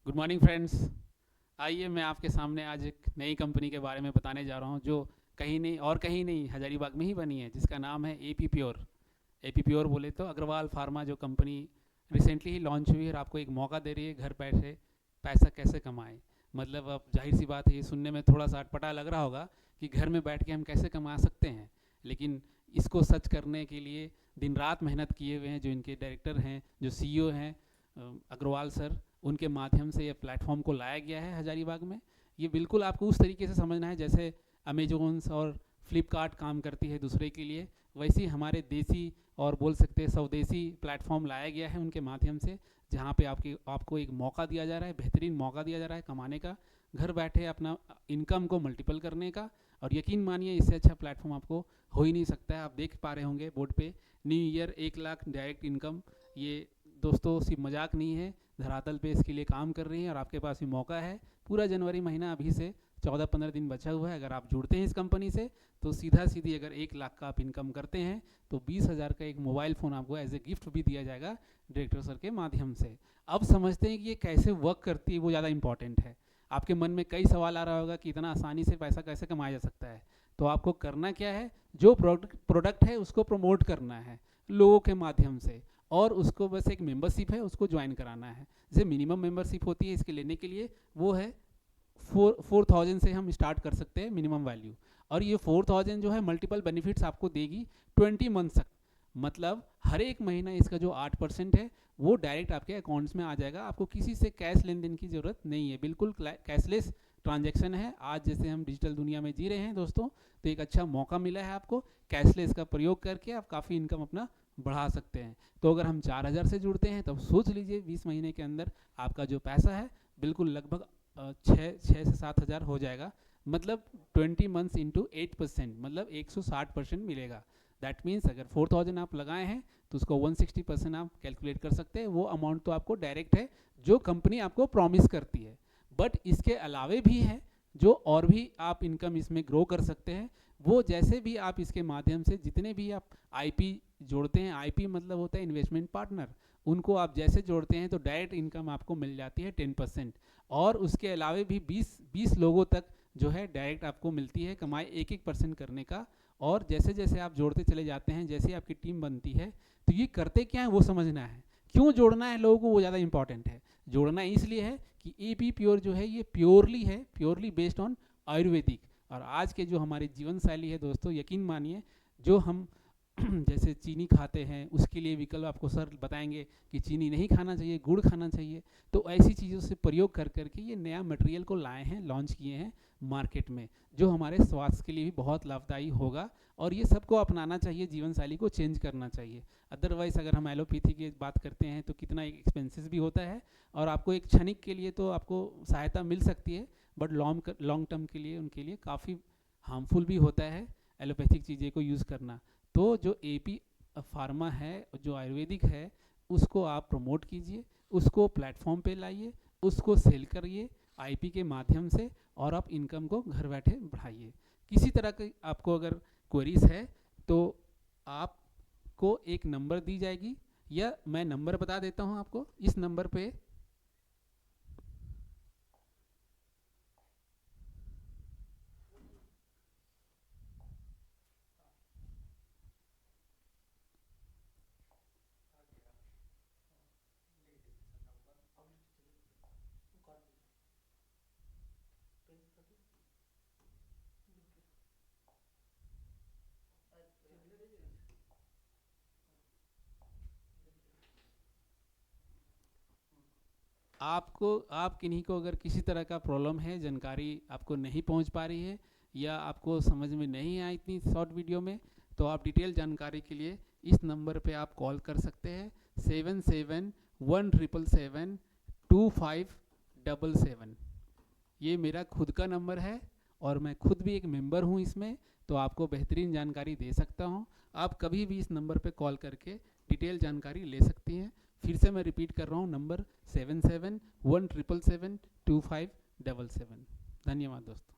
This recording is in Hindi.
Good morning friends. आइए मैं आपके सामने आज एक नई कंपनी के बारे में बताने जा रहा हूँ जो कहीं नहीं हजारीबाग में ही बनी है, जिसका नाम है एपी प्योर। एपी प्योर बोले तो अग्रवाल फार्मा जो कंपनी रिसेंटली ही लॉन्च हुई है और आपको एक मौका दे रही है घर बैठे पैसा कैसे कमाएं। मतलब अब जाहिर सी बात है, ये सुनने में थोड़ा सा अटपटा लग रहा होगा कि घर में बैठ के हम कैसे कमा सकते हैं, लेकिन इसको सच करने के लिए दिन रात मेहनत किए हुए हैं जो इनके डायरेक्टर हैं, जो सीईओ हैं अग्रवाल सर, उनके माध्यम से ये प्लेटफॉर्म को लाया गया है हजारीबाग में। ये बिल्कुल आपको उस तरीके से समझना है जैसे अमेजोन्स और फ्लिपकार्ट काम करती है दूसरे के लिए, वैसे ही हमारे देसी और बोल सकते हैं स्वदेशी प्लेटफॉर्म लाया गया है उनके माध्यम से, जहाँ पे आपको एक मौका दिया जा रहा है, बेहतरीन मौका दिया जा रहा है कमाने का, घर बैठे अपना इनकम को मल्टीपल करने का। और यकीन मानिए इससे अच्छा प्लेटफॉर्म आपको हो ही नहीं सकता है। आप देख पा रहे होंगे बोर्ड पे new year 1 lakh direct income. ये दोस्तों सिर्फ मजाक नहीं है, धरातल पे इसके लिए काम कर रही हैं और आपके पास भी मौका है। पूरा जनवरी महीना अभी से 14-15 दिन बचा हुआ है। अगर आप जुड़ते हैं इस कंपनी से तो सीधी अगर 1 लाख का आप इनकम करते हैं तो 20,000 का एक मोबाइल फ़ोन आपको एज ए गिफ्ट भी दिया जाएगा डायरेक्टर सर के माध्यम से। अब समझते हैं कि ये कैसे वर्क करती है, वो ज़्यादा इंपॉर्टेंट है। आपके मन में कई सवाल आ रहा होगा कि इतना आसानी से पैसा कैसे कमाया जा सकता है। तो आपको करना क्या है, जो प्रोडक्ट है उसको प्रमोट करना है लोगों के माध्यम से, और उसको बस एक मेंबरशिप है उसको ज्वाइन कराना है। जैसे मिनिमम मेंबरशिप होती है इसके लेने के लिए, वो है 4,000 से हम स्टार्ट कर सकते हैं मिनिमम वैल्यू। और ये 4,000 जो है मल्टीपल बेनिफिट्स आपको देगी 20 मंथ तक। मतलब हर एक महीना इसका जो 8% है वो डायरेक्ट आपके अकाउंट्स में आ जाएगा। आपको किसी से कैश लेन देन की ज़रूरत नहीं है, बिल्कुल कैशलेस ट्रांजैक्शन है। आज जैसे हम डिजिटल दुनिया में जी रहे हैं दोस्तों, तो एक अच्छा मौका मिला है आपको, कैशलेस का प्रयोग करके आप काफ़ी इनकम अपना बढ़ा सकते हैं। तो अगर हम 4,000 से जुड़ते हैं तब सोच लीजिए 20 महीने के अंदर आपका जो पैसा है बिल्कुल लगभग 6 से 7 हज़ार हो जाएगा। मतलब 20 मंथ्स इंटू 8%, मतलब 160% मिलेगा। दैट मीन्स अगर 4,000 आप लगाए हैं तो उसको 160% आप कैलकुलेट कर सकते हैं। वो अमाउंट तो आपको डायरेक्ट है जो कंपनी आपको प्रॉमिस करती है। बट इसके अलावे भी है जो और भी आप इनकम इसमें ग्रो कर सकते हैं। वो जैसे भी आप इसके माध्यम से जितने भी आप आईपी जोड़ते हैं, आईपी मतलब होता है इन्वेस्टमेंट पार्टनर, उनको आप जैसे जोड़ते हैं तो डायरेक्ट इनकम आपको मिल जाती है 10%। और उसके अलावे भी 20 लोगों तक जो है डायरेक्ट आपको मिलती है कमाई 1-1% करने का। और जैसे जैसे आप जोड़ते चले जाते हैं, जैसे आपकी टीम बनती है, तो ये करते क्या है वो समझना है। क्यों जोड़ना है लोगों को वो ज़्यादा इंपॉर्टेंट है। जोड़ना इसलिए है कि एपी प्योर जो है ये प्योरली बेस्ड ऑन आयुर्वेदिक। और आज के जो हमारी जीवन शैली है दोस्तों, यकीन मानिए जो हम जैसे चीनी खाते हैं उसके लिए विकल्प आपको सर बताएंगे कि चीनी नहीं खाना चाहिए, गुड़ खाना चाहिए। तो ऐसी चीज़ों से प्रयोग कर करके ये नया मटेरियल को लाए हैं, लॉन्च किए हैं मार्केट में, जो हमारे स्वास्थ्य के लिए भी बहुत लाभदायी होगा। और ये सबको अपनाना चाहिए, जीवन शैली को चेंज करना चाहिए। अदरवाइज़ अगर हम एलोपैथी की बात करते हैं तो कितना एक्सपेंसिव भी होता है, और आपको एक क्षणिक के लिए तो आपको सहायता मिल सकती है, बट लॉन्ग टर्म के लिए उनके लिए काफ़ी हार्मफुल भी होता है एलोपैथिक चीज़ें को यूज़ करना। तो जो एपी फार्मा है, जो आयुर्वेदिक है, उसको आप प्रमोट कीजिए, उसको प्लेटफॉर्म पे लाइए, उसको सेल करिए आईपी के माध्यम से, और आप इनकम को घर बैठे बढ़ाइए। किसी तरह की आपको अगर क्वेरीज है तो आपको एक नंबर दी जाएगी, या मैं नंबर बता देता हूँ आपको। इस नंबर पे आप किन्हीं को अगर किसी तरह का प्रॉब्लम है, जानकारी आपको नहीं पहुंच पा रही है, या आपको समझ में नहीं आया इतनी शॉर्ट वीडियो में, तो आप डिटेल जानकारी के लिए इस नंबर पे आप कॉल कर सकते हैं 7717772577। ये मेरा खुद का नंबर है और मैं खुद भी एक मेंबर हूँ इसमें, तो आपको बेहतरीन जानकारी दे सकता हूँ। आप कभी भी इस नंबर पे कॉल करके डिटेल जानकारी ले सकती हैं। फिर से मैं रिपीट कर रहा हूँ, नंबर 7717772577। धन्यवाद दोस्तों।